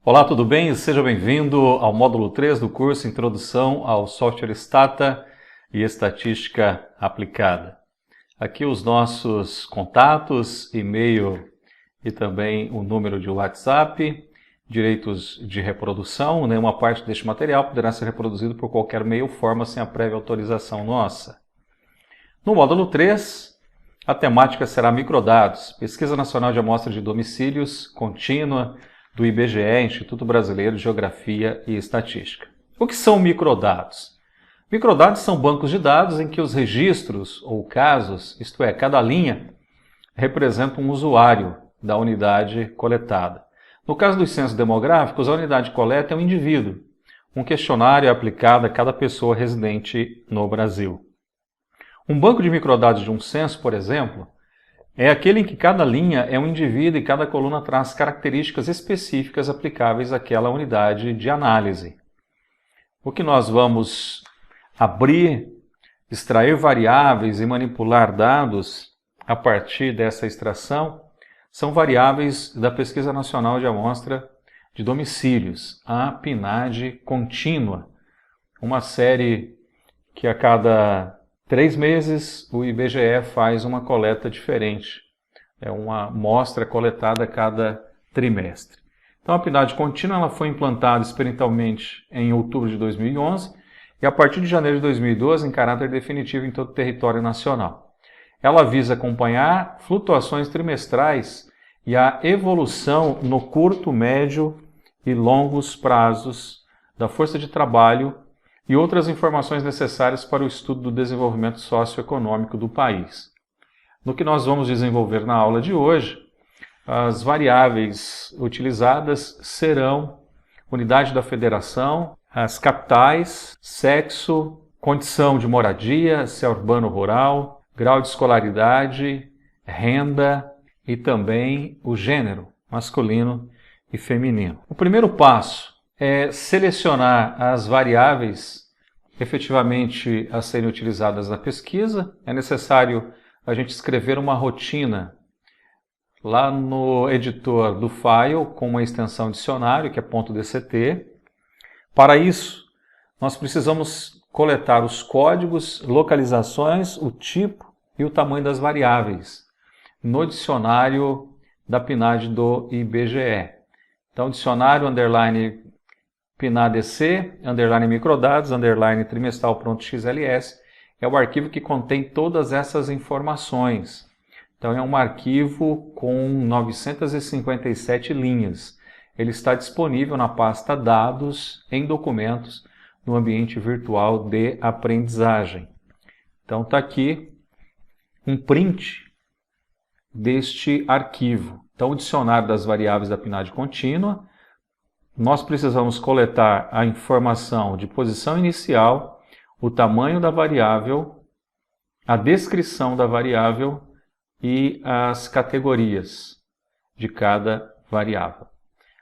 Olá, tudo bem? Seja bem-vindo ao módulo 3 do curso Introdução ao Software Stata e Estatística Aplicada. Aqui os nossos contatos, e-mail e também o número de WhatsApp, direitos de reprodução. Nenhuma parte deste material poderá ser reproduzido por qualquer meio ou forma sem a prévia autorização nossa. No módulo 3, a temática será microdados, Pesquisa Nacional de Amostra de Domicílios Contínua, do IBGE, Instituto Brasileiro de Geografia e Estatística. O que são microdados? Microdados são bancos de dados em que os registros ou casos, isto é, cada linha, representa um usuário da unidade coletada. No caso dos censos demográficos, a unidade coleta é um indivíduo. Um questionário é aplicado a cada pessoa residente no Brasil. Um banco de microdados de um censo, por exemplo, é aquele em que cada linha é um indivíduo e cada coluna traz características específicas aplicáveis àquela unidade de análise. O que nós vamos abrir, extrair variáveis e manipular dados a partir dessa extração são variáveis da Pesquisa Nacional de Amostra de Domicílios, a PNAD contínua, uma série que a cada 3 meses o IBGE faz uma coleta diferente. É uma amostra coletada a cada trimestre. Então a PNAD contínua ela foi implantada experimentalmente em outubro de 2011 e a partir de janeiro de 2012 em caráter definitivo em todo o território nacional. Ela visa acompanhar flutuações trimestrais e a evolução no curto, médio e longos prazos da força de trabalho e outras informações necessárias para o estudo do desenvolvimento socioeconômico do país. No que nós vamos desenvolver na aula de hoje, as variáveis utilizadas serão unidade da federação, as capitais, sexo, condição de moradia, se é urbano ou rural, grau de escolaridade, renda e também o gênero, masculino e feminino. O primeiro passo é selecionar as variáveis efetivamente a serem utilizadas na pesquisa. É necessário a gente escrever uma rotina lá no editor do file com uma extensão dicionário, que é .dct. Para isso, nós precisamos coletar os códigos, localizações, o tipo e o tamanho das variáveis no dicionário da PNAD do IBGE. Então, dicionário _ PNADC, _ microdados, _ trimestral.xls, é o arquivo que contém todas essas informações. Então é um arquivo com 957 linhas. Ele está disponível na pasta Dados em Documentos no ambiente virtual de aprendizagem. Então está aqui um print deste arquivo. Então o dicionário das variáveis da PNAD contínua. Nós precisamos coletar a informação de posição inicial, o tamanho da variável, a descrição da variável e as categorias de cada variável.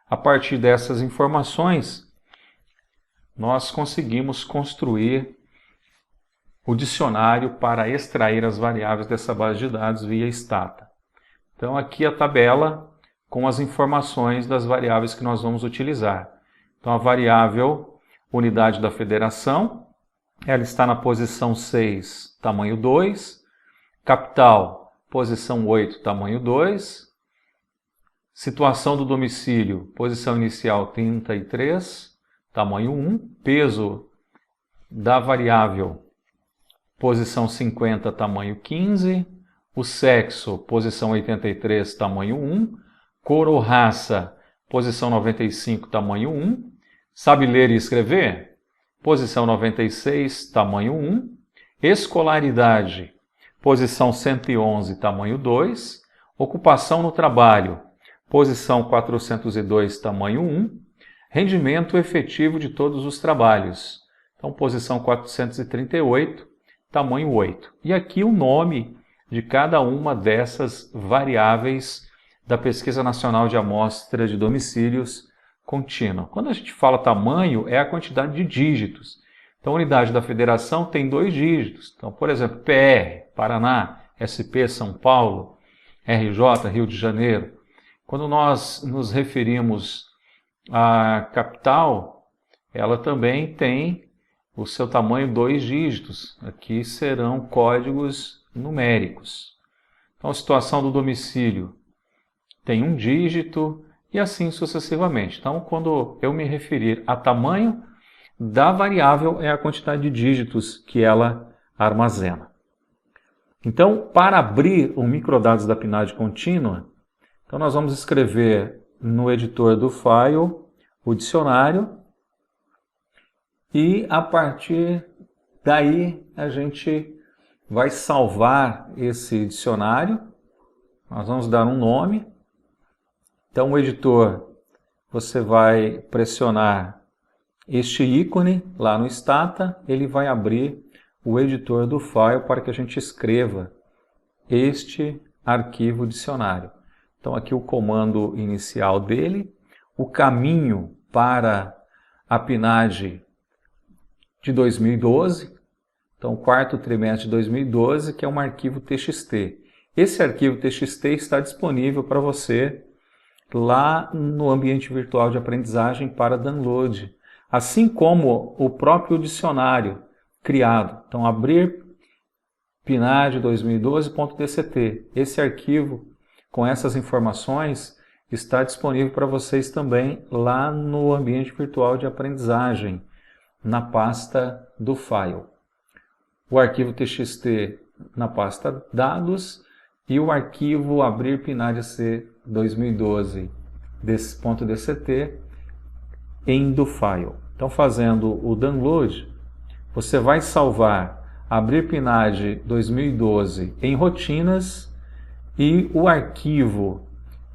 A partir dessas informações, nós conseguimos construir o dicionário para extrair as variáveis dessa base de dados via Stata. Então aqui a tabela com as informações das variáveis que nós vamos utilizar. Então a variável unidade da federação, ela está na posição 6, tamanho 2, capital, posição 8, tamanho 2, situação do domicílio, posição inicial 33, tamanho 1, peso da variável, posição 50, tamanho 15, o sexo, posição 83, tamanho 1, cor ou raça, posição 95, tamanho 1. Sabe ler e escrever? Posição 96, tamanho 1. Escolaridade, posição 111, tamanho 2. Ocupação no trabalho, posição 402, tamanho 1. Rendimento efetivo de todos os trabalhos, então posição 438, tamanho 8. E aqui o nome de cada uma dessas variáveis da Pesquisa Nacional de Amostra de Domicílios Contínua. Quando a gente fala tamanho, é a quantidade de dígitos. Então, a unidade da federação tem 2 dígitos. Então, por exemplo, PR, Paraná, SP, São Paulo, RJ, Rio de Janeiro. Quando nós nos referimos a capital, ela também tem o seu tamanho 2 dígitos. Aqui serão códigos numéricos. Então, a situação do domicílio tem 1 dígito e assim sucessivamente. Então, quando eu me referir a tamanho da variável, é a quantidade de dígitos que ela armazena. Então, para abrir o microdados da PNAD contínua, então nós vamos escrever no editor do file o dicionário e a partir daí a gente vai salvar esse dicionário. Nós vamos dar um nome. Então, o editor, você vai pressionar este ícone lá no Stata, ele vai abrir o editor do file para que a gente escreva este arquivo dicionário. Então, aqui o comando inicial dele, o caminho para a PNAD de 2012, então, o 4º trimestre de 2012, que é um arquivo TXT. Esse arquivo TXT está disponível para você lá no ambiente virtual de aprendizagem para download, assim como o próprio dicionário criado. Então, abrir PNAD 2012.dct. Esse arquivo com essas informações está disponível para vocês também lá no ambiente virtual de aprendizagem, na pasta do file. O arquivo TXT na pasta dados e o arquivo abrir PNAD-C 2012.dct em do file. Então, fazendo o download, você vai salvar abrir PNAD 2012 em rotinas e o arquivo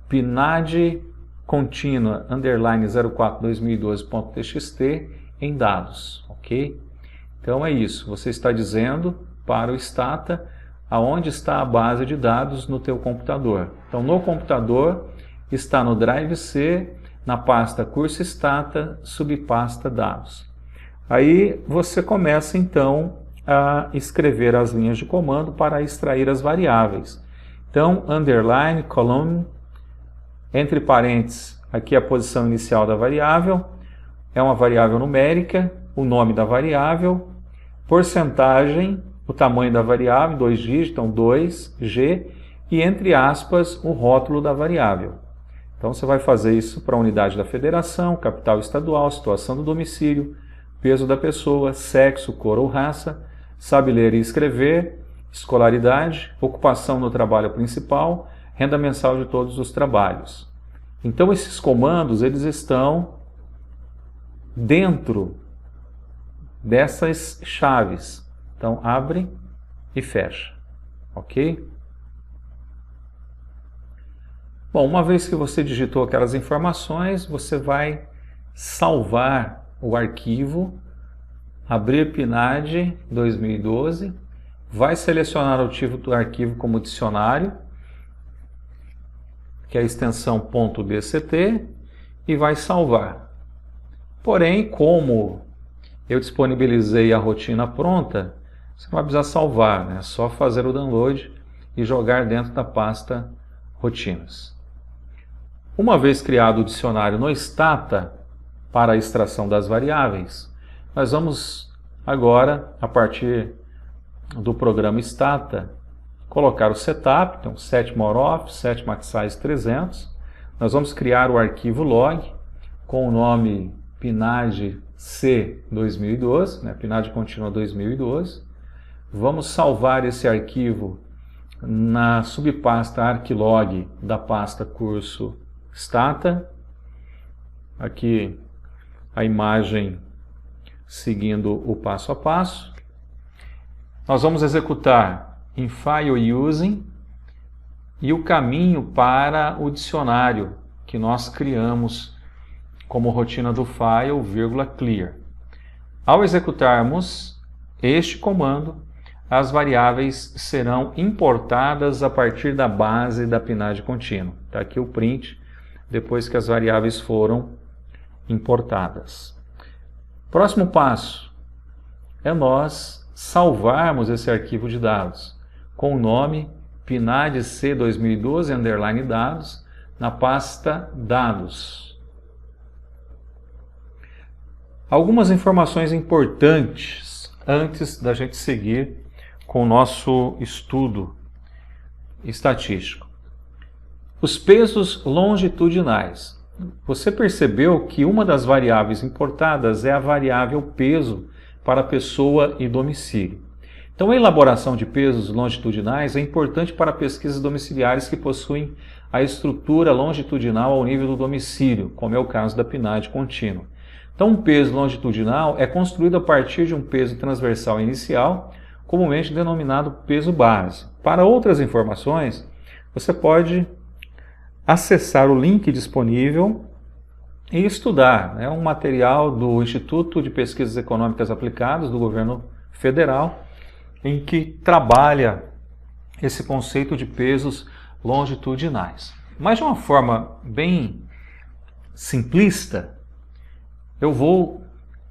PNAD contínua _04 2012.txt em dados, ok? Então é isso, você está dizendo para o Stata aonde está a base de dados no teu computador. Então, no computador está no Drive C, na pasta Curso Stata, subpasta Dados. Aí você começa então a escrever as linhas de comando para extrair as variáveis. Então, underline, column, entre parênteses, aqui a posição inicial da variável, é uma variável numérica, o nome da variável, porcentagem, o tamanho da variável, 2 dígitos, então 2G, e entre aspas, o rótulo da variável. Então você vai fazer isso para a unidade da federação, capital estadual, situação do domicílio, peso da pessoa, sexo, cor ou raça, sabe ler e escrever, escolaridade, ocupação no trabalho principal, renda mensal de todos os trabalhos. Então esses comandos, eles estão dentro dessas chaves. Então abre e fecha, ok? Bom, uma vez que você digitou aquelas informações, você vai salvar o arquivo, abrir PNAD 2012, vai selecionar o tipo do arquivo como dicionário, que é a extensão .dct, e vai salvar. Porém, como eu disponibilizei a rotina pronta, você não vai precisar salvar, né? É só fazer o download e jogar dentro da pasta rotinas. Uma vez criado o dicionário no Stata para a extração das variáveis, nós vamos agora, a partir do programa Stata, colocar o setup, então set more of, set max size 300. Nós vamos criar o arquivo log com o nome PNAD-C 2012, né? PNAD contínua 2012. Vamos salvar esse arquivo na subpasta arclog da pasta curso Stata. Aqui a imagem seguindo o passo a passo. Nós vamos executar em file using e o caminho para o dicionário que nós criamos como rotina do file, clear. Ao executarmos este comando, as variáveis serão importadas a partir da base da PNAD contínua. Está aqui o print, depois que as variáveis foram importadas. Próximo passo é nós salvarmos esse arquivo de dados com o nome PNAD-C 2012 _ dados na pasta dados. Algumas informações importantes antes da gente seguir com o nosso estudo estatístico. Os pesos longitudinais. Você percebeu que uma das variáveis importadas é a variável peso para pessoa e domicílio. Então, a elaboração de pesos longitudinais é importante para pesquisas domiciliares que possuem a estrutura longitudinal ao nível do domicílio, como é o caso da PNAD contínua. Então, um peso longitudinal é construído a partir de um peso transversal inicial, comumente denominado peso base. Para outras informações, você pode acessar o link disponível e estudar. É um material do Instituto de Pesquisas Econômicas Aplicadas do Governo Federal, em que trabalha esse conceito de pesos longitudinais. Mas de uma forma bem simplista, eu vou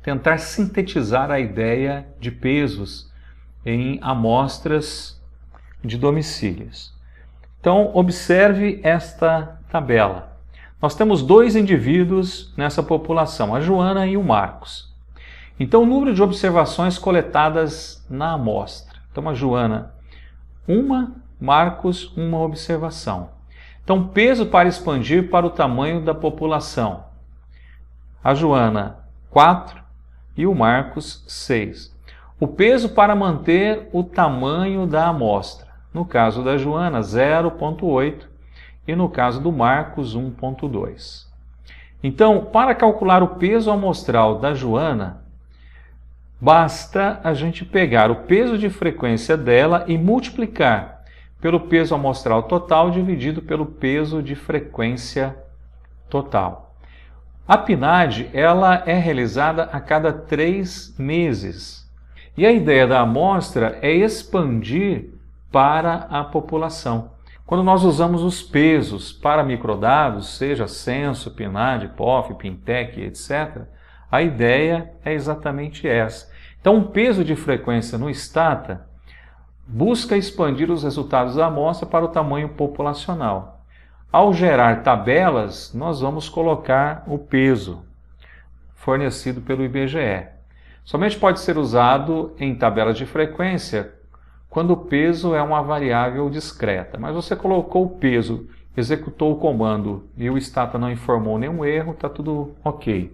tentar sintetizar a ideia de pesos em amostras de domicílios. Então, observe esta tabela. Nós temos dois indivíduos nessa população, a Joana e o Marcos. Então, o número de observações coletadas na amostra. Então, a Joana, Marcos, uma observação. Então, peso para expandir para o tamanho da população. A Joana, 4 e o Marcos, 6. O peso para manter o tamanho da amostra. No caso da Joana, 0,8 e no caso do Marcos, 1,2. Então, para calcular o peso amostral da Joana, basta a gente pegar o peso de frequência dela e multiplicar pelo peso amostral total dividido pelo peso de frequência total. A PNAD ela é realizada a cada 3 meses. E a ideia da amostra é expandir para a população. Quando nós usamos os pesos para microdados, seja censo, PNAD, POF, PINTEC, etc., a ideia é exatamente essa. Então, o peso de frequência no Stata busca expandir os resultados da amostra para o tamanho populacional. Ao gerar tabelas, nós vamos colocar o peso fornecido pelo IBGE. Somente pode ser usado em tabelas de frequência quando o peso é uma variável discreta. Mas você colocou o peso, executou o comando e o Stata não informou nenhum erro, está tudo ok.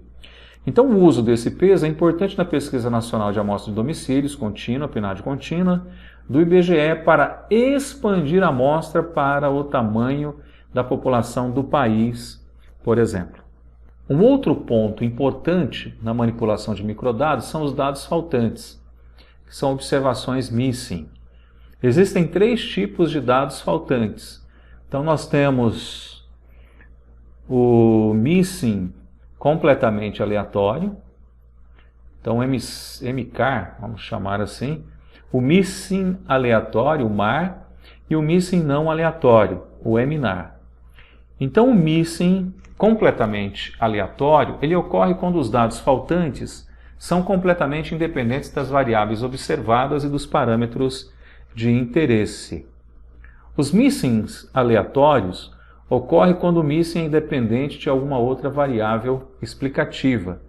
Então, o uso desse peso é importante na Pesquisa Nacional de Amostras de Domicílios Contínua, PNAD contínua, do IBGE para expandir a amostra para o tamanho da população do país, por exemplo. Um outro ponto importante na manipulação de microdados são os dados faltantes, que são observações missing. Existem 3 tipos de dados faltantes. Então, nós temos o missing completamente aleatório, então MCAR, vamos chamar assim, o missing aleatório, o MAR, e o missing não aleatório, o MNAR. Então, o missing completamente aleatório, ele ocorre quando os dados faltantes são completamente independentes das variáveis observadas e dos parâmetros de interesse. Os missings aleatórios ocorrem quando o missing é independente de alguma outra variável explicativa.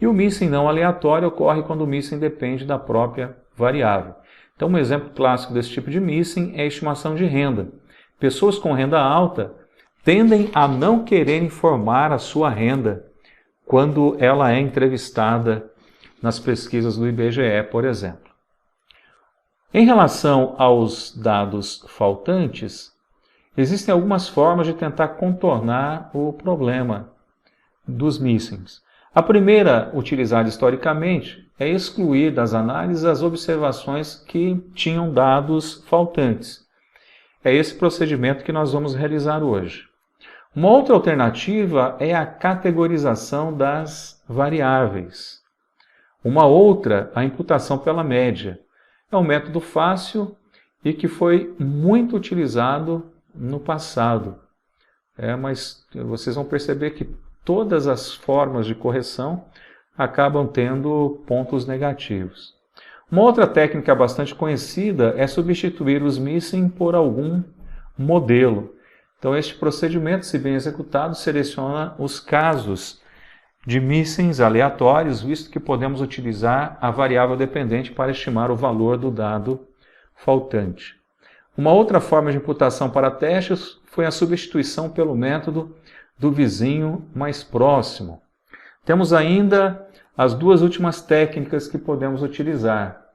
E o missing não aleatório ocorre quando o missing depende da própria variável. Então, um exemplo clássico desse tipo de missing é a estimação de renda. Pessoas com renda alta tendem a não querer informar a sua renda quando ela é entrevistada nas pesquisas do IBGE, por exemplo. Em relação aos dados faltantes, existem algumas formas de tentar contornar o problema dos missings. A primeira, utilizada historicamente, é excluir das análises as observações que tinham dados faltantes. É esse procedimento que nós vamos realizar hoje. Uma outra alternativa é a categorização das variáveis. Uma outra, a imputação pela média. É um método fácil e que foi muito utilizado no passado. Mas vocês vão perceber que todas as formas de correção acabam tendo pontos negativos. Uma outra técnica bastante conhecida é substituir os missing por algum modelo. Então, este procedimento, se bem executado, seleciona os casos de missings aleatórios, visto que podemos utilizar a variável dependente para estimar o valor do dado faltante. Uma outra forma de imputação para testes foi a substituição pelo método do vizinho mais próximo. Temos ainda as duas últimas técnicas que podemos utilizar.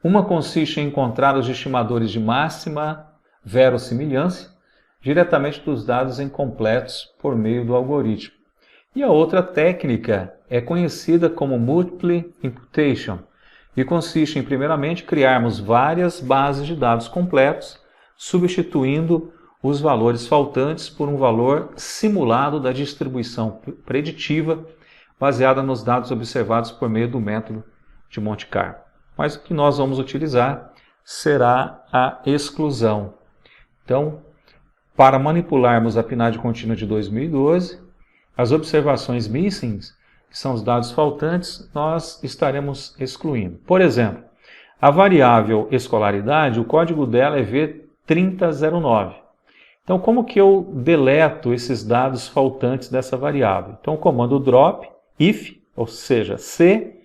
Uma consiste em encontrar os estimadores de máxima verossimilhança diretamente dos dados incompletos por meio do algoritmo. E a outra técnica é conhecida como Multiple Imputation e consiste em, primeiramente, criarmos várias bases de dados completos, substituindo os valores faltantes por um valor simulado da distribuição preditiva baseada nos dados observados por meio do método de Monte Carlo. Mas o que nós vamos utilizar será a exclusão. Então, para manipularmos a PNAD contínua de 2012, as observações missings, que são os dados faltantes, nós estaremos excluindo. Por exemplo, a variável escolaridade, o código dela é V3009. Então, como que eu deleto esses dados faltantes dessa variável? Então, o comando drop, if, ou seja, se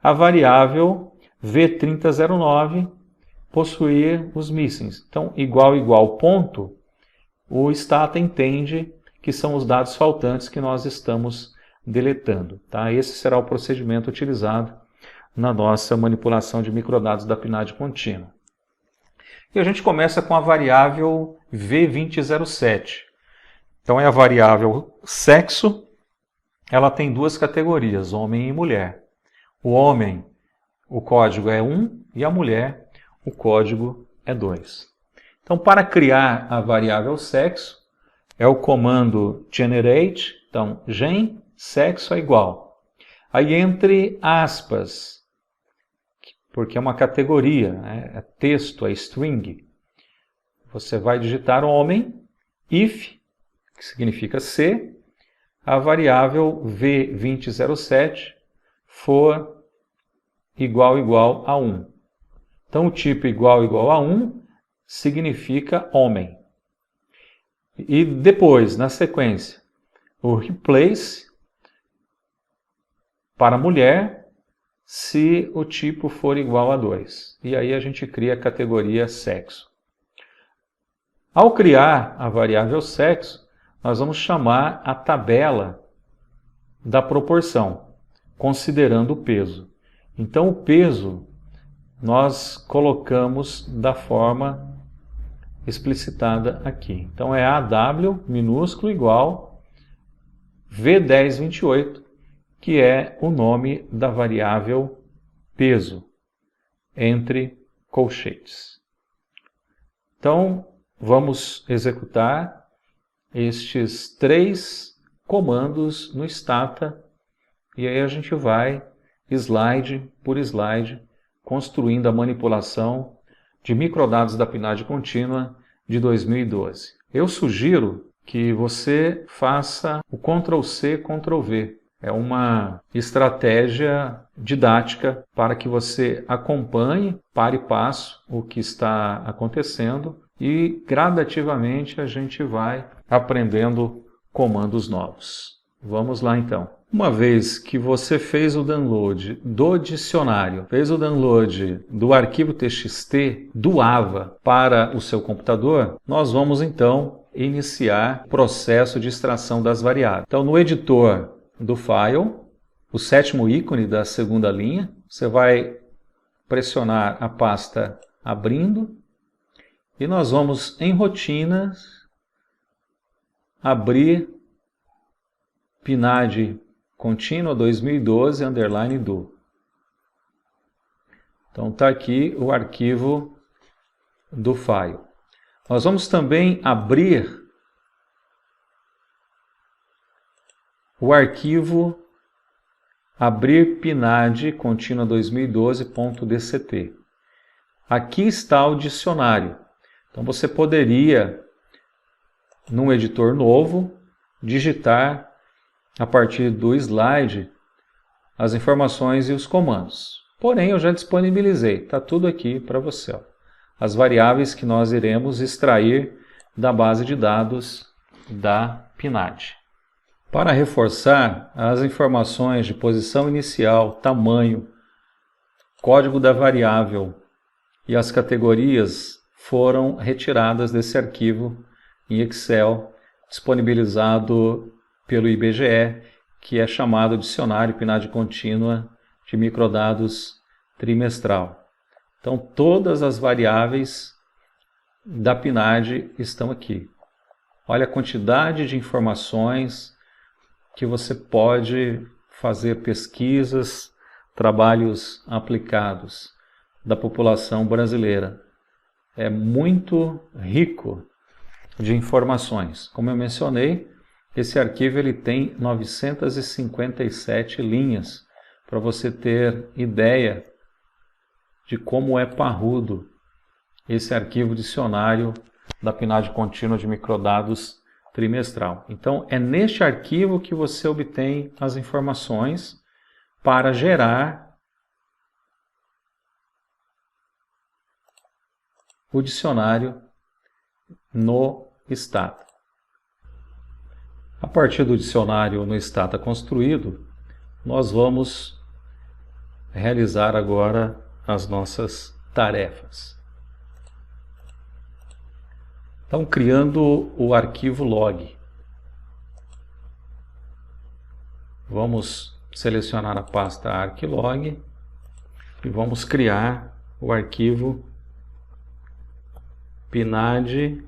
a variável V3009 possuir os missings. Então, igual, ponto, o stata entende que são os dados faltantes que nós estamos deletando. Tá? Esse será o procedimento utilizado na nossa manipulação de microdados da PNAD contínua. E a gente começa com a variável V2007. Então é a variável sexo, ela tem duas categorias, homem e mulher. O homem, o código é 1 e a mulher, o código é 2. Então, para criar a variável sexo, é o comando generate, então gen, sexo é igual. Aí entre aspas, porque é uma categoria, né? É texto, é string, você vai digitar homem, if, que significa se, a variável V2007 for igual a 1. Então, o tipo igual a 1 significa homem. E depois, na sequência, o replace para mulher se o tipo for igual a 2. E aí a gente cria a categoria sexo. Ao criar a variável sexo, nós vamos chamar a tabela da proporção, considerando o peso. Então, o peso nós colocamos da forma explicitada aqui. Então, é AW minúsculo igual V1028, que é o nome da variável peso, entre colchetes. Então, vamos executar estes 3 comandos no stata, e aí a gente vai, slide por slide, construindo a manipulação de microdados da PNAD contínua de 2012. Eu sugiro que você faça o Ctrl+C, Ctrl+V. É uma estratégia didática para que você acompanhe, passo a passo, o que está acontecendo e gradativamente a gente vai aprendendo comandos novos. Vamos lá então. Uma vez que você fez o download do dicionário, fez o download do arquivo TXT do AVA para o seu computador, nós vamos então iniciar o processo de extração das variáveis. Então, no editor do file, o 7º ícone da segunda linha, você vai pressionar a pasta abrindo e nós vamos em rotinas abrir PNAD contínua 2012 _do. Então está aqui o arquivo do file. Nós vamos também abrir o arquivo abrir PNAD contínua 2012.dct. Aqui está o dicionário. Então você poderia, num editor novo, digitar a partir do slide as informações e os comandos. Porém, eu já disponibilizei, está tudo aqui para você. Ó. As variáveis que nós iremos extrair da base de dados da PNAD. Para reforçar, as informações de posição inicial, tamanho, código da variável e as categorias foram retiradas desse arquivo em Excel disponibilizado pelo IBGE, que é chamado Dicionário PNAD Contínua de Microdados Trimestral. Então, todas as variáveis da PNAD estão aqui. Olha a quantidade de informações que você pode fazer pesquisas, trabalhos aplicados da população brasileira. É muito rico de informações. Como eu mencionei, esse arquivo ele tem 957 linhas, para você ter ideia de como é parrudo esse arquivo dicionário da PNAD Contínua de Microdados Trimestral. Então, é neste arquivo que você obtém as informações para gerar o dicionário no Stata. A partir do dicionário no Stata construído, nós vamos realizar agora as nossas tarefas. Então, criando o arquivo log. Vamos selecionar a pasta arclog e vamos criar o arquivo PNAD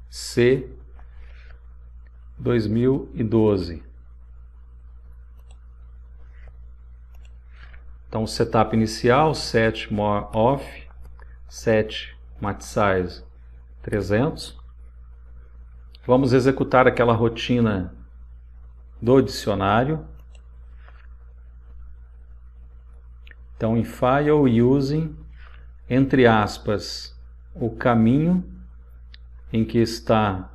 C 2012. Então, o setup inicial, set more off, set mat size 300. Vamos executar aquela rotina do dicionário. Então, em file using, entre aspas, o caminho em que está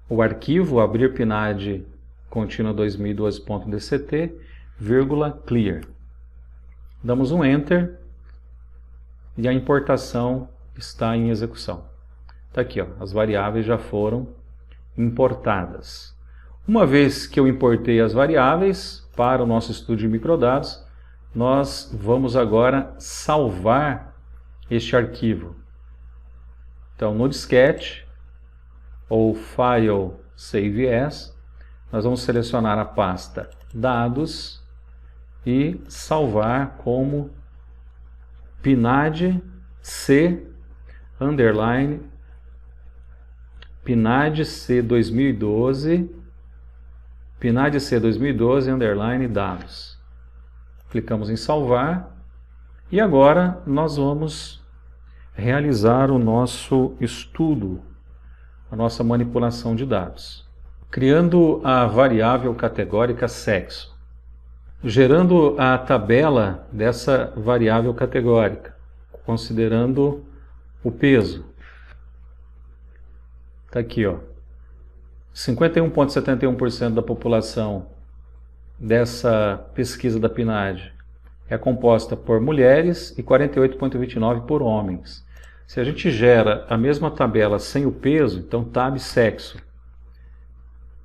o arquivo, abrir PNAD contínua 2012.dct, vírgula, clear. Damos um enter e a importação está em execução. Está aqui, ó, as variáveis já foram importadas. Uma vez que eu importei as variáveis para o nosso estudo de microdados, nós vamos agora salvar este arquivo. Então, no disquete ou File Save As, nós vamos selecionar a pasta Dados e salvar como PNAD C underline PNAD C 2012 PNAD C 2012 underline dados. Clicamos em salvar e agora nós vamos realizar o nosso estudo, a nossa manipulação de dados. Criando a variável categórica sexo, gerando a tabela dessa variável categórica, considerando o peso. Está aqui, ó. 51,71% da população dessa pesquisa da PNAD é composta por mulheres e 48,29% por homens. Se a gente gera a mesma tabela sem o peso, então tab sexo,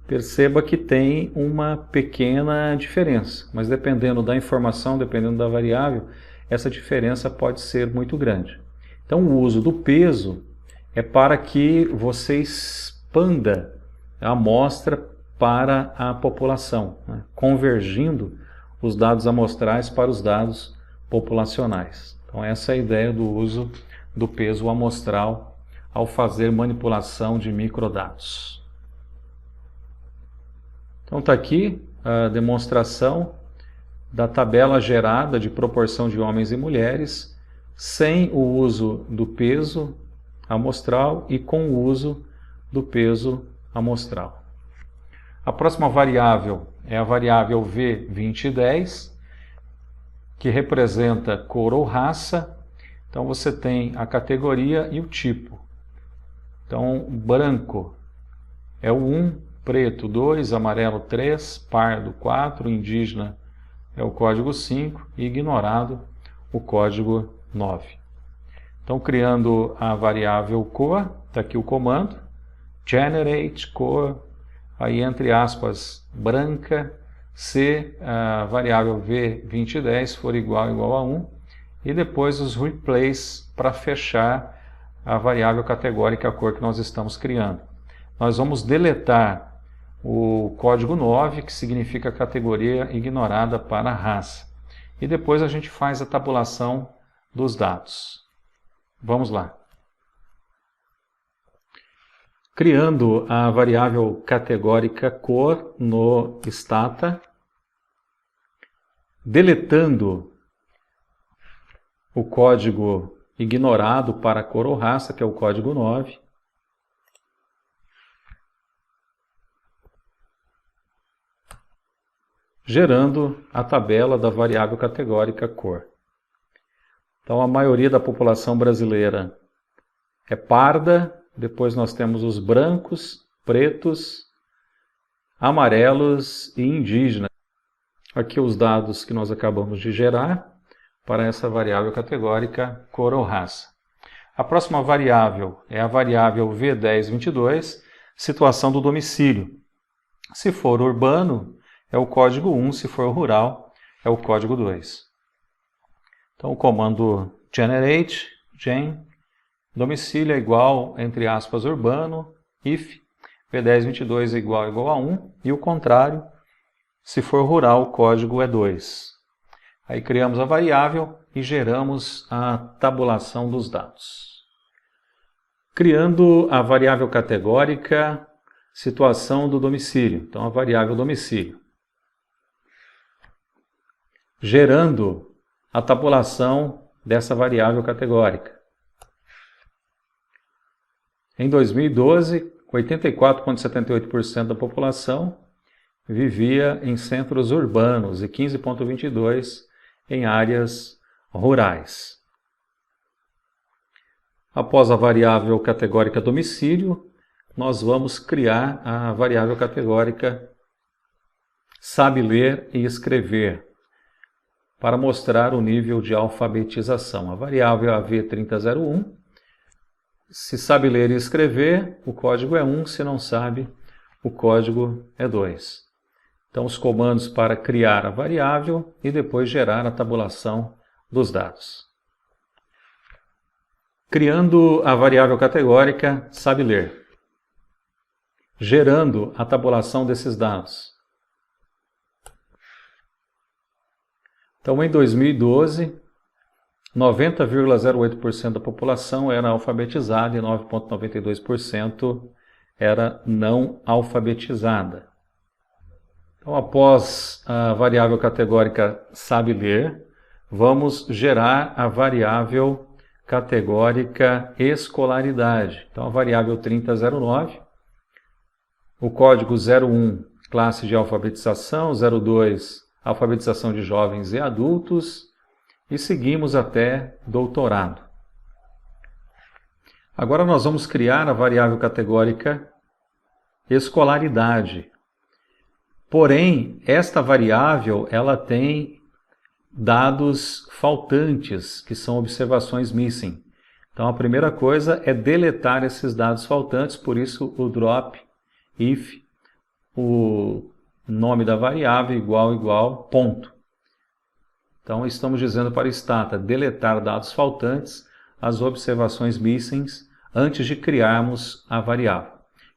perceba que tem uma pequena diferença, mas dependendo da informação, dependendo da variável, essa diferença pode ser muito grande. Então o uso do peso é para que você expanda a amostra para a população, né? Convergindo os dados amostrais para os dados populacionais. Então essa é a ideia do uso do peso amostral ao fazer manipulação de microdados. Então está aqui a demonstração da tabela gerada de proporção de homens e mulheres sem o uso do peso amostral e com o uso do peso amostral. A próxima variável é a variável V2010, que representa cor ou raça. Então você tem a categoria e o tipo. Então branco é o 1, preto 2, amarelo 3, pardo 4, indígena é o código 5 e ignorado o código 9. Então criando a variável cor, está aqui o comando, generate cor aí entre aspas branca, se a variável v2010 for igual a 1, e depois os replace para fechar a variável categórica, a cor que nós estamos criando. Nós vamos deletar o código 9, que significa categoria ignorada para a raça. E depois a gente faz a tabulação dos dados. Vamos lá. Criando a variável categórica cor no stata, deletando o código ignorado para cor ou raça, que é o código 9, gerando a tabela da variável categórica cor. Então, a maioria da população brasileira é parda, depois nós temos os brancos, pretos, amarelos e indígenas. Aqui os dados que nós acabamos de gerar para essa variável categórica cor ou raça. A próxima variável é a variável V1022, situação do domicílio. Se for urbano, é o código 1, se for rural, é o código 2. Então, o comando generate, domicílio é igual, entre aspas, urbano, if v1022 é igual a 1, e o contrário, se for rural, o código é 2. Aí criamos a variável e geramos a tabulação dos dados. Criando a variável categórica situação do domicílio, então a variável domicílio. Gerando a tabulação dessa variável categórica. Em 2012, 84,78% da população vivia em centros urbanos e 15,22% em áreas rurais. Após a variável categórica domicílio, nós vamos criar a variável categórica sabe ler e escrever, para mostrar o nível de alfabetização. A variável é a V3001. Se sabe ler e escrever, o código é 1, se não sabe, o código é 2. Então, os comandos para criar a variável e depois gerar a tabulação dos dados. Criando a variável categórica sabe ler. Gerando a tabulação desses dados. Então, em 2012, 90,08% da população era alfabetizada e 9,92% era não alfabetizada. Então, após a variável categórica sabe ler, vamos gerar a variável categórica escolaridade. Então, a variável 3009, o código 01, classe de alfabetização, 02, alfabetização de jovens e adultos, e seguimos até doutorado. Agora nós vamos criar a variável categórica escolaridade. Porém, esta variável ela tem dados faltantes, que são observações missing. Então a primeira coisa é deletar esses dados faltantes, por isso o drop if, o nome da variável igual, ponto. Então estamos dizendo para o stata deletar dados faltantes, as observações missing, antes de criarmos a variável.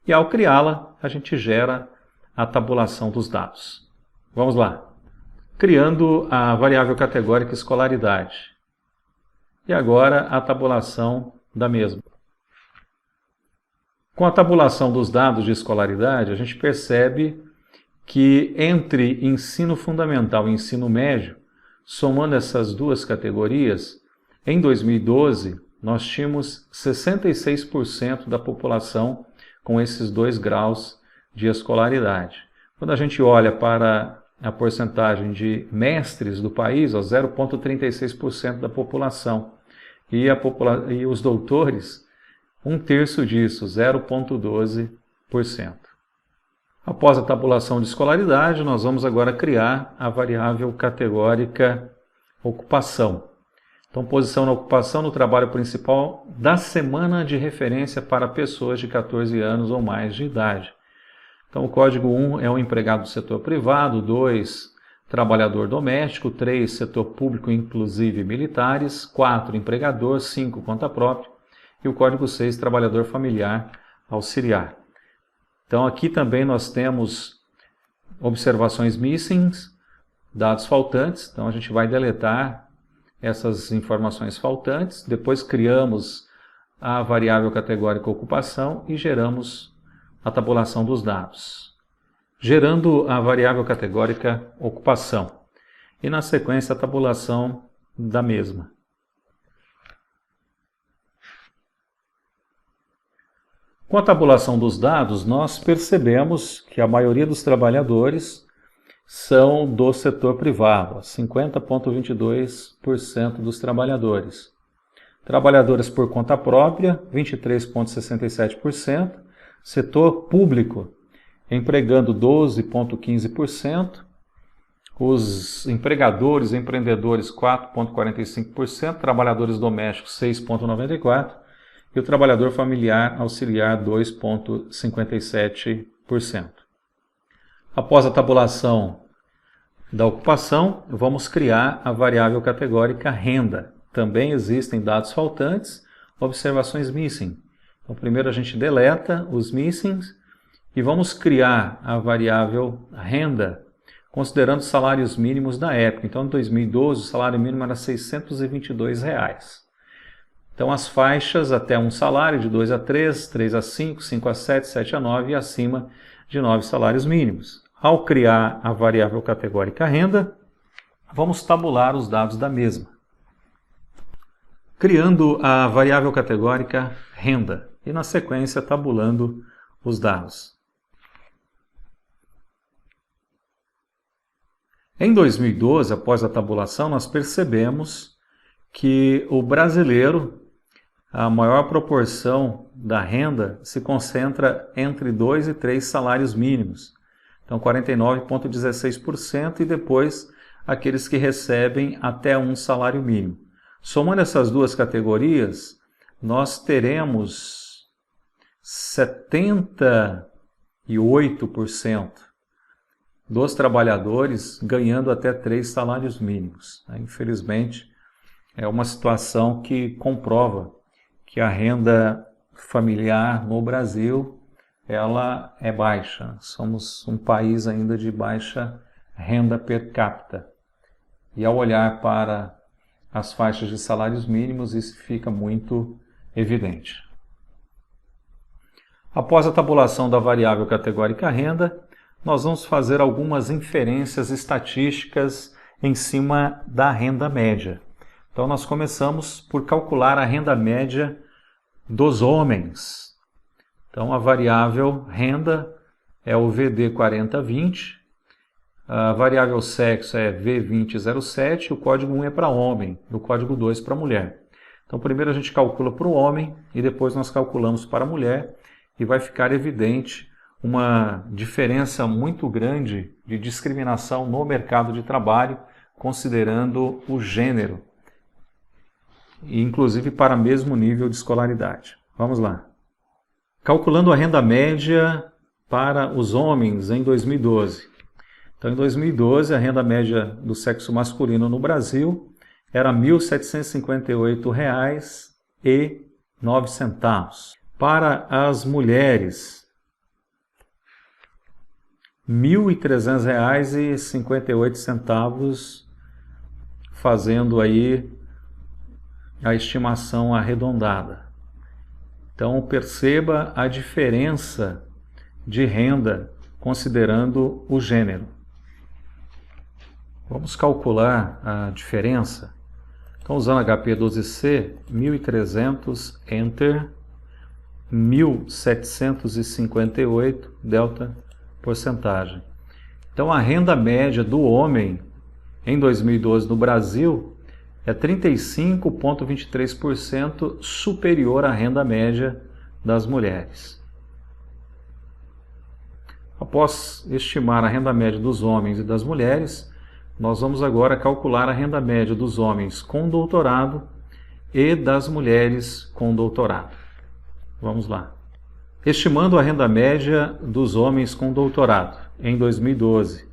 E ao criá-la, a gente gera a tabulação dos dados. Vamos lá. Criando a variável categórica escolaridade. E agora a tabulação da mesma. Com a tabulação dos dados de escolaridade, a gente percebe que entre ensino fundamental e ensino médio, somando essas duas categorias, em 2012 nós tínhamos 66% da população com esses dois graus de escolaridade. Quando a gente olha para a porcentagem de mestres do país, 0,36% da população, e os doutores, 1/3 disso, 0,12%. Após a tabulação de escolaridade, nós vamos agora criar a variável categórica ocupação. Então, posição na ocupação no trabalho principal da semana de referência para pessoas de 14 anos ou mais de idade. Então o código 1 é o empregado do setor privado, 2, trabalhador doméstico, 3, setor público, inclusive militares, 4, empregador, 5, conta própria, e o código 6, trabalhador familiar auxiliar. Então aqui também nós temos observações missing, dados faltantes, então a gente vai deletar essas informações faltantes, depois criamos a variável categórica ocupação e geramos a tabulação dos dados. Gerando a variável categórica ocupação e na sequência a tabulação da mesma. Com a tabulação dos dados, nós percebemos que a maioria dos trabalhadores são do setor privado, 50,22% dos trabalhadores. Trabalhadores por conta própria, 23,67%. Setor público, empregando 12,15%. Os empregadores, empreendedores, 4,45%. Trabalhadores domésticos, 6,94%. E o trabalhador familiar auxiliar, 2,57%. Após a tabulação da ocupação, vamos criar a variável categórica renda. Também existem dados faltantes, observações missing. Então, primeiro a gente deleta os missings e vamos criar a variável renda, considerando os salários mínimos da época. Então, em 2012, o salário mínimo era R$ 622. Então, as faixas até um salário, de 2 a 3, 3 a 5, 5 a 7, 7 a 9 e acima de 9 salários mínimos. Ao criar a variável categórica renda, vamos tabular os dados da mesma. Criando a variável categórica renda e, na sequência, tabulando os dados. Em 2012, após a tabulação, nós percebemos que o brasileiro, a maior proporção da renda se concentra entre 2 e 3 salários mínimos. Então, 49,16% e depois aqueles que recebem até um salário mínimo. Somando essas duas categorias, nós teremos 78% dos trabalhadores ganhando até 3 salários mínimos. Infelizmente, é uma situação que comprova que a renda familiar no Brasil ela é baixa. Somos um país ainda de baixa renda per capita. E ao olhar para as faixas de salários mínimos, isso fica muito evidente. Após a tabulação da variável categórica renda, nós vamos fazer algumas inferências estatísticas em cima da renda média. Então, nós começamos por calcular a renda média dos homens. Então, a variável renda é o VD 4020, a variável sexo é V2007, o código 1 é para homem, e o código 2 para mulher. Então, primeiro a gente calcula para o homem e depois nós calculamos para a mulher e vai ficar evidente uma diferença muito grande de discriminação no mercado de trabalho, considerando o gênero, e inclusive para mesmo nível de escolaridade. Vamos lá. Calculando a renda média para os homens em 2012. Então, em 2012, a renda média do sexo masculino no Brasil era R$ 1.758,09. Para as mulheres, R$ 1.300,58, fazendo aí a estimação arredondada. Então, perceba a diferença de renda considerando o gênero. Vamos calcular a diferença. Então, usando HP12C, 1.300, Enter, 1.758, delta, porcentagem. Então, a renda média do homem em 2012 no Brasil é 35,23% superior à renda média das mulheres. Após estimar a renda média dos homens e das mulheres, nós vamos agora calcular a renda média dos homens com doutorado e das mulheres com doutorado. Vamos lá. Estimando a renda média dos homens com doutorado em 2012.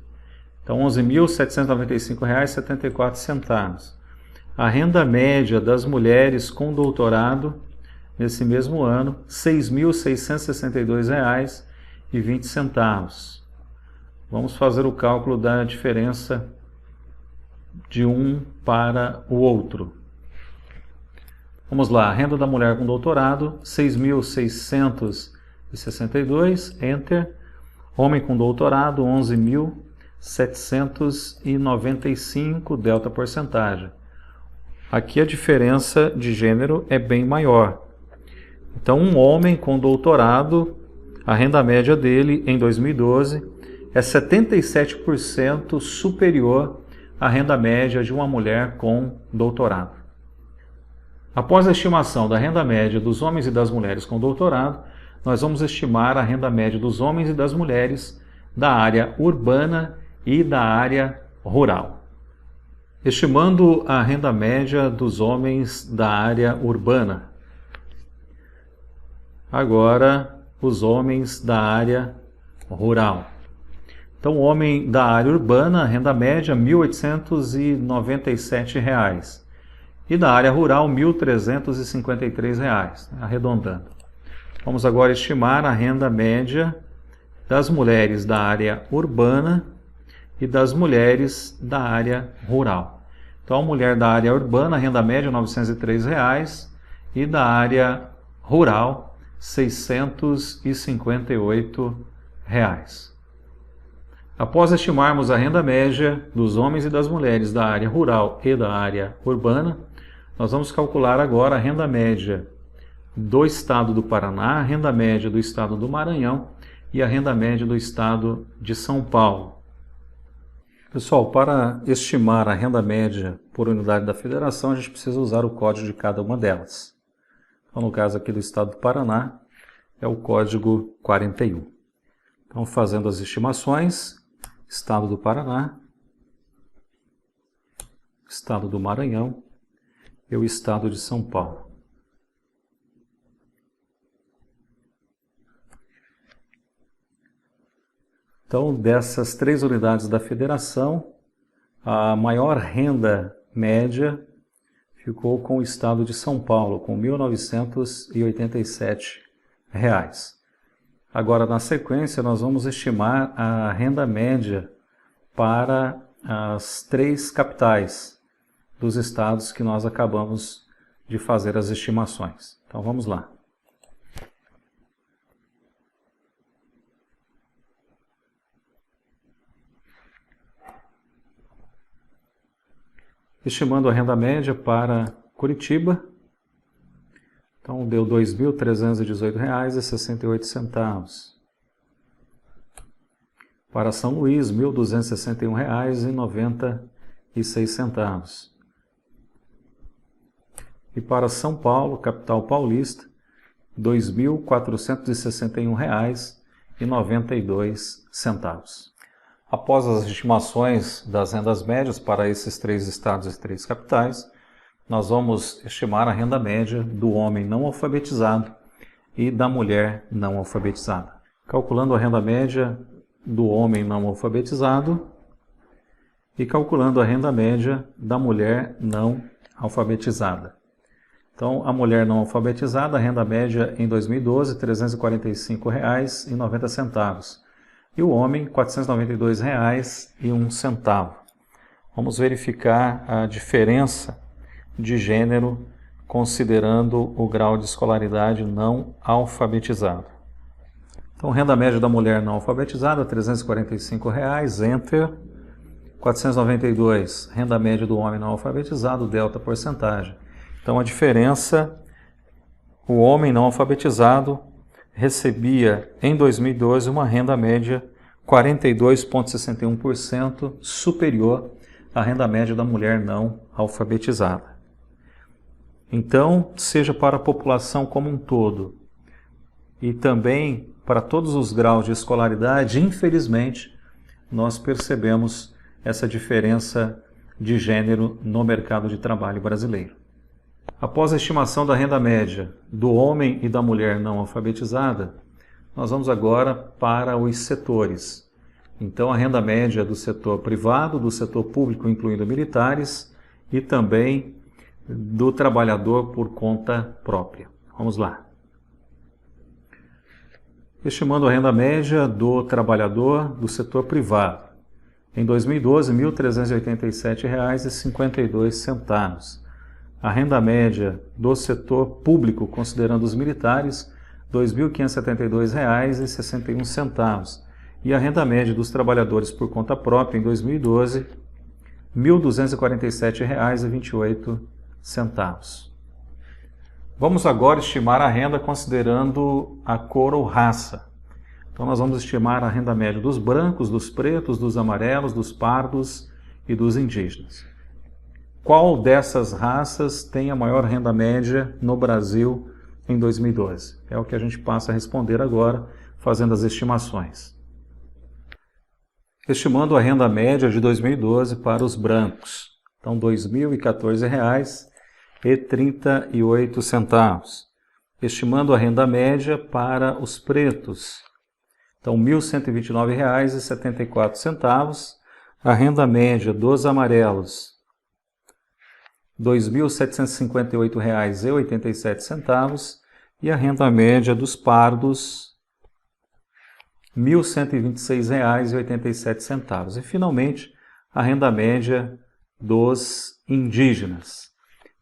Então, R$ 11.795,74. A renda média das mulheres com doutorado nesse mesmo ano, R$ 6.662,20. Vamos fazer o cálculo da diferença de um para o outro. Vamos lá, a renda da mulher com doutorado, 6.662, enter. Homem com doutorado, 11.795, delta porcentagem. Aqui a diferença de gênero é bem maior. Então, um homem com doutorado, a renda média dele em 2012 é 77% superior à renda média de uma mulher com doutorado. Após a estimação da renda média dos homens e das mulheres com doutorado, nós vamos estimar a renda média dos homens e das mulheres da área urbana e da área rural. Estimando a renda média dos homens da área urbana. Agora, os homens da área rural. Então, o homem da área urbana, renda média, R$ 1.897. E da área rural, R$ 1.353, arredondando. Vamos agora estimar a renda média das mulheres da área urbana e das mulheres da área rural. Então, a mulher da área urbana, renda média, R$ 903, e da área rural, R$ 658. Após estimarmos a renda média dos homens e das mulheres da área rural e da área urbana, nós vamos calcular agora a renda média do estado do Paraná, a renda média do estado do Maranhão e a renda média do estado de São Paulo. Pessoal, para estimar a renda média por unidade da federação, a gente precisa usar o código de cada uma delas. Então, no caso aqui do estado do Paraná, é o código 41. Então, fazendo as estimações, estado do Paraná, estado do Maranhão e o estado de São Paulo. Então, dessas três unidades da federação, a maior renda média ficou com o estado de São Paulo, com R$ 1.987. Agora, na sequência, nós vamos estimar a renda média para as três capitais dos estados que nós acabamos de fazer as estimações. Então, vamos lá. Estimando a renda média para Curitiba, então deu R$ 2.318,68. Para São Luís, R$ 1.261,96. E para São Paulo, capital paulista, R$ 2.461,92. Após as estimações das rendas médias para esses três estados e três capitais, nós vamos estimar a renda média do homem não alfabetizado e da mulher não alfabetizada. Calculando a renda média do homem não alfabetizado e calculando a renda média da mulher não alfabetizada. Então, a mulher não alfabetizada, a renda média em 2012, R$ 345,90. E o homem, R$ 492,01. Vamos verificar a diferença de gênero considerando o grau de escolaridade não alfabetizado. Então, renda média da mulher não alfabetizada, R$ 345, enter. 492, renda média do homem não alfabetizado, delta porcentagem. Então, a diferença, o homem não alfabetizado recebia em 2012 uma renda média 42,61% superior à renda média da mulher não alfabetizada. Então, seja para a população como um todo e também para todos os graus de escolaridade, infelizmente, nós percebemos essa diferença de gênero no mercado de trabalho brasileiro. Após a estimação da renda média do homem e da mulher não alfabetizada, nós vamos agora para os setores. Então, a renda média do setor privado, do setor público, incluindo militares, e também do trabalhador por conta própria. Vamos lá. Estimando a renda média do trabalhador do setor privado. Em 2012, R$ 1.387,52. A renda média do setor público, considerando os militares, R$ 2.572,61. E a renda média dos trabalhadores por conta própria, em 2012, R$ 1.247,28. Vamos agora estimar a renda considerando a cor ou raça. Então nós vamos estimar a renda média dos brancos, dos pretos, dos amarelos, dos pardos e dos indígenas. Qual dessas raças tem a maior renda média no Brasil em 2012? É o que a gente passa a responder agora, fazendo as estimações. Estimando a renda média de 2012 para os brancos. Então, R$ 2.014,38. Estimando a renda média para os pretos. Então, R$ 1.129,74. A renda média dos amarelos, R$ 2.758,87. E a renda média dos pardos, R$ 1.126,87. E, finalmente, a renda média dos indígenas,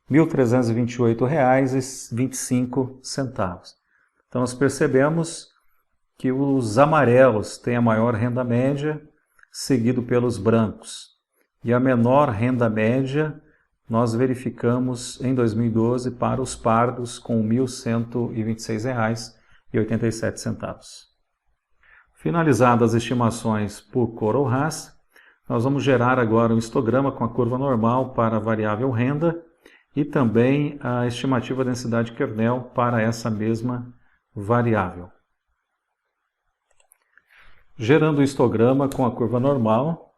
R$ 1.328,25. Então, nós percebemos que os amarelos têm a maior renda média, seguido pelos brancos. E a menor renda média nós verificamos em 2012 para os pardos com R$ 1.126,87. Finalizadas as estimações por cor ou raça, nós vamos gerar agora um histograma com a curva normal para a variável renda e também a estimativa densidade kernel para essa mesma variável. Gerando o histograma com a curva normal,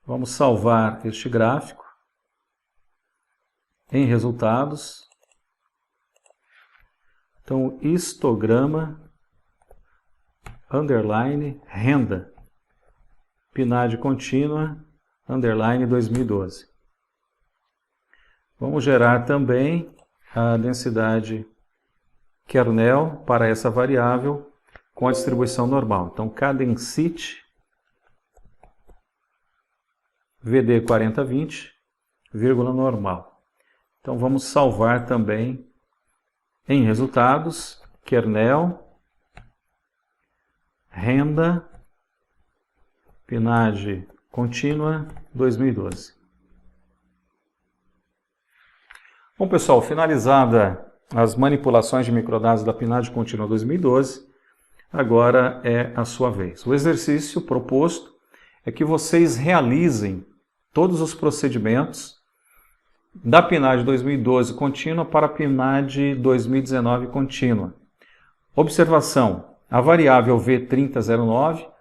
vamos salvar este gráfico em resultados. Então, histograma, underline, renda, PNAD contínua, underline 2012. Vamos gerar também a densidade kernel para essa variável com a distribuição normal. Então, Cadencit VD 4020, vírgula normal. Então, vamos salvar também em resultados, kernel, renda, PNAD contínua 2012. Bom, pessoal, finalizada as manipulações de microdados da PNAD contínua 2012, agora é a sua vez. O exercício proposto é que vocês realizem todos os procedimentos da PNAD 2012 contínua para a PNAD 2019 contínua. Observação: a variável V3009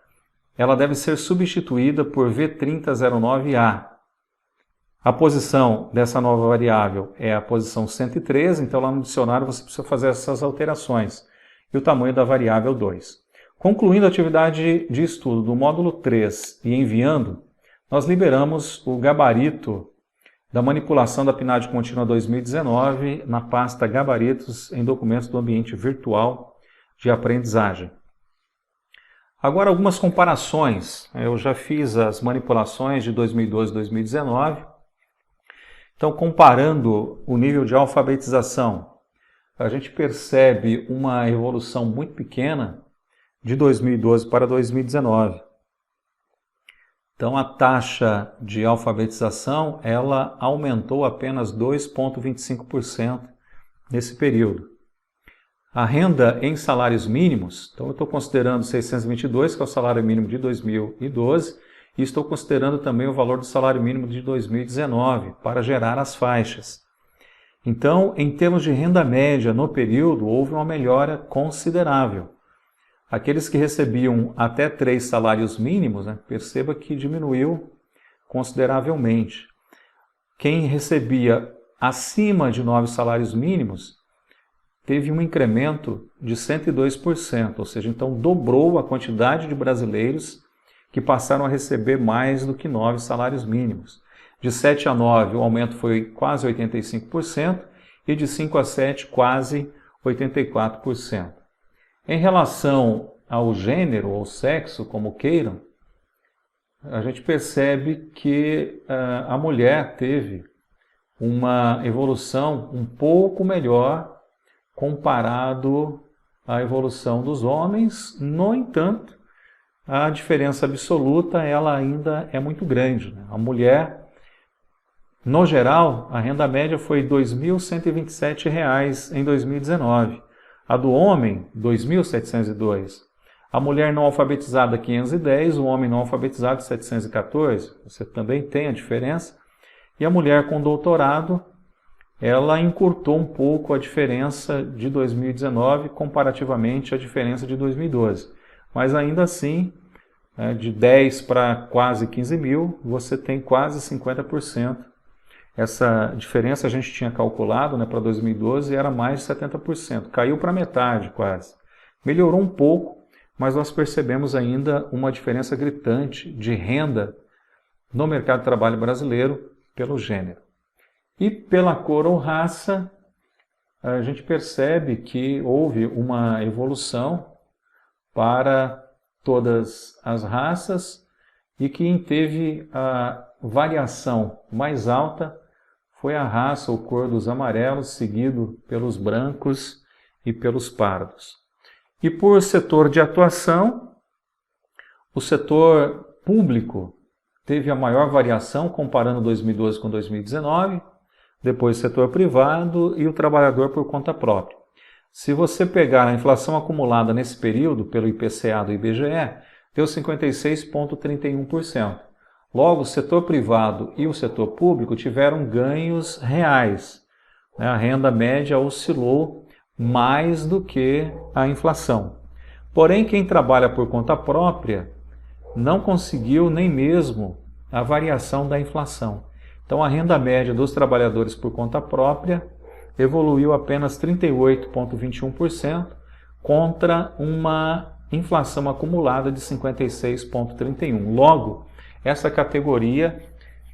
ela deve ser substituída por V3009A. A posição dessa nova variável é a posição 113, então lá no dicionário você precisa fazer essas alterações. E o tamanho da variável 2. Concluindo a atividade de estudo do módulo 3 e enviando, nós liberamos o gabarito da manipulação da PNAD contínua 2019 na pasta Gabaritos em documentos do ambiente virtual de aprendizagem. Agora algumas comparações. Eu já fiz as manipulações de 2012 e 2019. Então, comparando o nível de alfabetização, a gente percebe uma evolução muito pequena de 2012 para 2019. Então, a taxa de alfabetização ela aumentou apenas 2,25% nesse período. A renda em salários mínimos, então eu estou considerando 622, que é o salário mínimo de 2012, e estou considerando também o valor do salário mínimo de 2019 para gerar as faixas. Então, em termos de renda média no período, houve uma melhora considerável. Aqueles que recebiam até 3 salários mínimos, perceba que diminuiu consideravelmente. Quem recebia acima de 9 salários mínimos teve um incremento de 102%, ou seja, então dobrou a quantidade de brasileiros que passaram a receber mais do que 9 salários mínimos. De 7 a 9, o aumento foi quase 85%, e de 5 a 7, quase 84%. Em relação ao gênero ou sexo, como queiram, a gente percebe que a mulher teve uma evolução um pouco melhor comparado à evolução dos homens. No entanto, a diferença absoluta ela ainda é muito grande, né? A mulher, no geral, a renda média foi R$ 2.127 em 2019. A do homem, R$ 2.702. A mulher não alfabetizada, 510, o homem não alfabetizado, 714. Você também tem a diferença. E a mulher com doutorado, ela encurtou um pouco a diferença de 2019 comparativamente à diferença de 2012. Mas ainda assim, de 10 para quase 15 mil, você tem quase 50%. Essa diferença a gente tinha calculado, né, para 2012 era mais de 70%. Caiu para metade quase. Melhorou um pouco, mas nós percebemos ainda uma diferença gritante de renda no mercado de trabalho brasileiro pelo gênero. E pela cor ou raça, a gente percebe que houve uma evolução para todas as raças e quem teve a variação mais alta foi a raça ou cor dos amarelos, seguido pelos brancos e pelos pardos. E por setor de atuação, o setor público teve a maior variação comparando 2012 com 2019, depois o setor privado e o trabalhador por conta própria. Se você pegar a inflação acumulada nesse período pelo IPCA do IBGE, deu 56,31%. Logo, o setor privado e o setor público tiveram ganhos reais. A renda média oscilou mais do que a inflação. Porém, quem trabalha por conta própria não conseguiu nem mesmo a variação da inflação. Então, a renda média dos trabalhadores por conta própria evoluiu apenas 38,21% contra uma inflação acumulada de 56,31%. Logo, essa categoria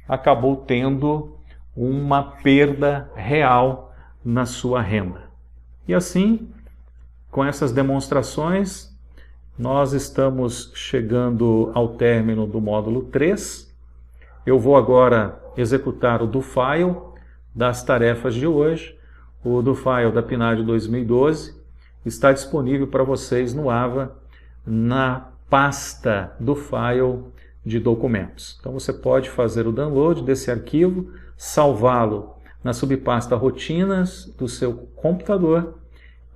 acabou tendo uma perda real na sua renda. E assim, com essas demonstrações, nós estamos chegando ao término do módulo 3. Eu vou agora executar o do file das tarefas de hoje. O do file da PNAD 2012 está disponível para vocês no AVA, na pasta do file de documentos. Então você pode fazer o download desse arquivo, salvá-lo na subpasta rotinas do seu computador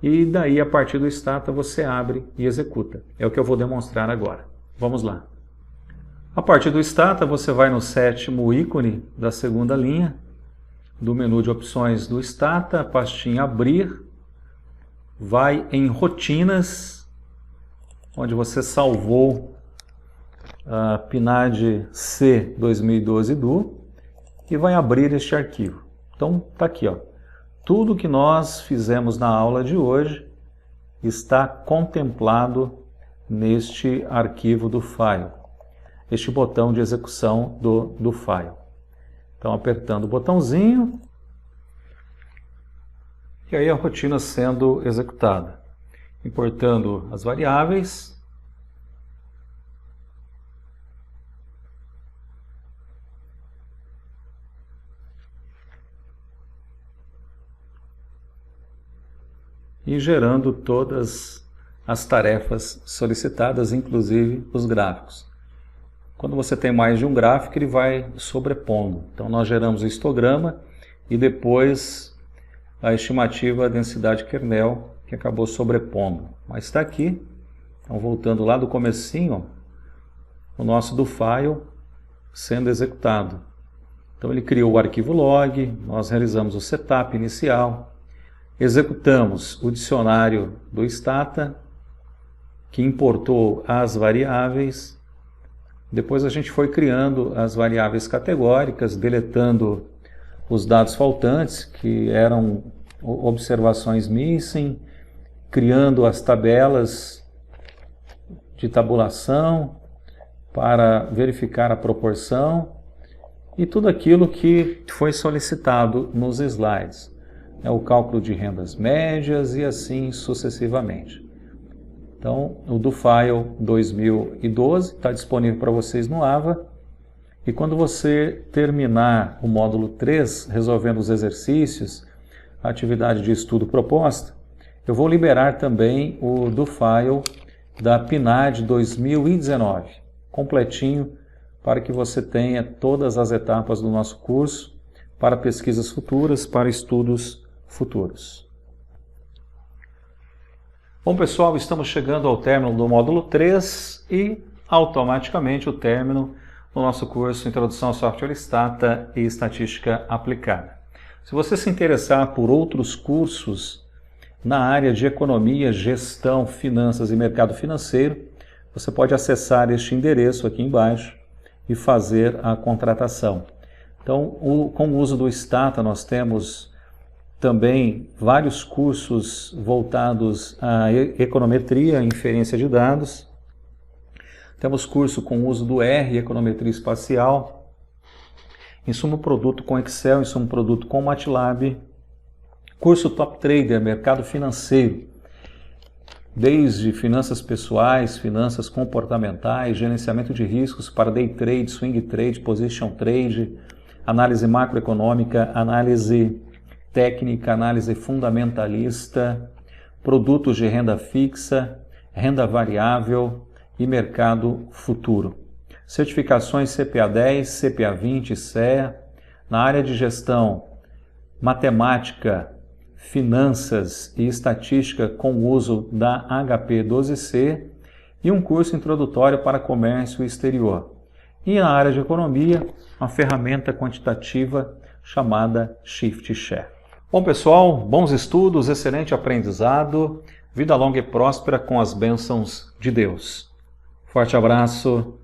e daí a partir do Stata você abre e executa. É o que eu vou demonstrar agora. Vamos lá. A partir do Stata você vai no 7º ícone da segunda linha do menu de opções do Stata, pastinha abrir, vai em rotinas, onde você salvou a PNAD C 2012 DU e vai abrir este arquivo. Então está aqui, ó. Tudo que nós fizemos na aula de hoje está contemplado neste arquivo do file, este botão de execução do file. Então apertando o botãozinho e aí a rotina sendo executada, importando as variáveis. E gerando todas as tarefas solicitadas, inclusive os gráficos. Quando você tem mais de um gráfico, ele vai sobrepondo. Então nós geramos o histograma e depois a estimativa densidade kernel, que acabou sobrepondo. Mas está aqui, então voltando lá do comecinho, o nosso do file sendo executado. Então ele criou o arquivo log, nós realizamos o setup inicial, executamos o dicionário do Stata, que importou as variáveis. Depois a gente foi criando as variáveis categóricas, deletando os dados faltantes, que eram observações missing, criando as tabelas de tabulação para verificar a proporção e tudo aquilo que foi solicitado nos slides. O cálculo de rendas médias e assim sucessivamente. Então, o do File 2012 está disponível para vocês no AVA. E quando você terminar o módulo 3, resolvendo os exercícios, a atividade de estudo proposta, eu vou liberar também o do File da PNAD 2019, completinho, para que você tenha todas as etapas do nosso curso para pesquisas futuras, para estudos futuros. Bom, pessoal, estamos chegando ao término do módulo 3 e automaticamente o término do nosso curso Introdução ao Software Stata e Estatística Aplicada. Se você se interessar por outros cursos na área de economia, gestão, finanças e mercado financeiro, você pode acessar este endereço aqui embaixo e fazer a contratação. Então, com o uso do Stata, nós temos também vários cursos voltados à econometria, inferência de dados. Temos curso com o uso do R, econometria espacial, insumo produto com Excel, insumo produto com MATLAB, curso Top Trader, mercado financeiro, desde finanças pessoais, finanças comportamentais, gerenciamento de riscos para day trade, swing trade, position trade, análise macroeconômica, análise técnica, análise fundamentalista, produtos de renda fixa, renda variável e mercado futuro. Certificações CPA 10, CPA 20, CEA, na área de gestão, matemática, finanças e estatística com o uso da HP 12C e um curso introdutório para comércio exterior. E na área de economia, uma ferramenta quantitativa chamada Shift Share. Bom, pessoal, bons estudos, excelente aprendizado, vida longa e próspera com as bênçãos de Deus. Forte abraço.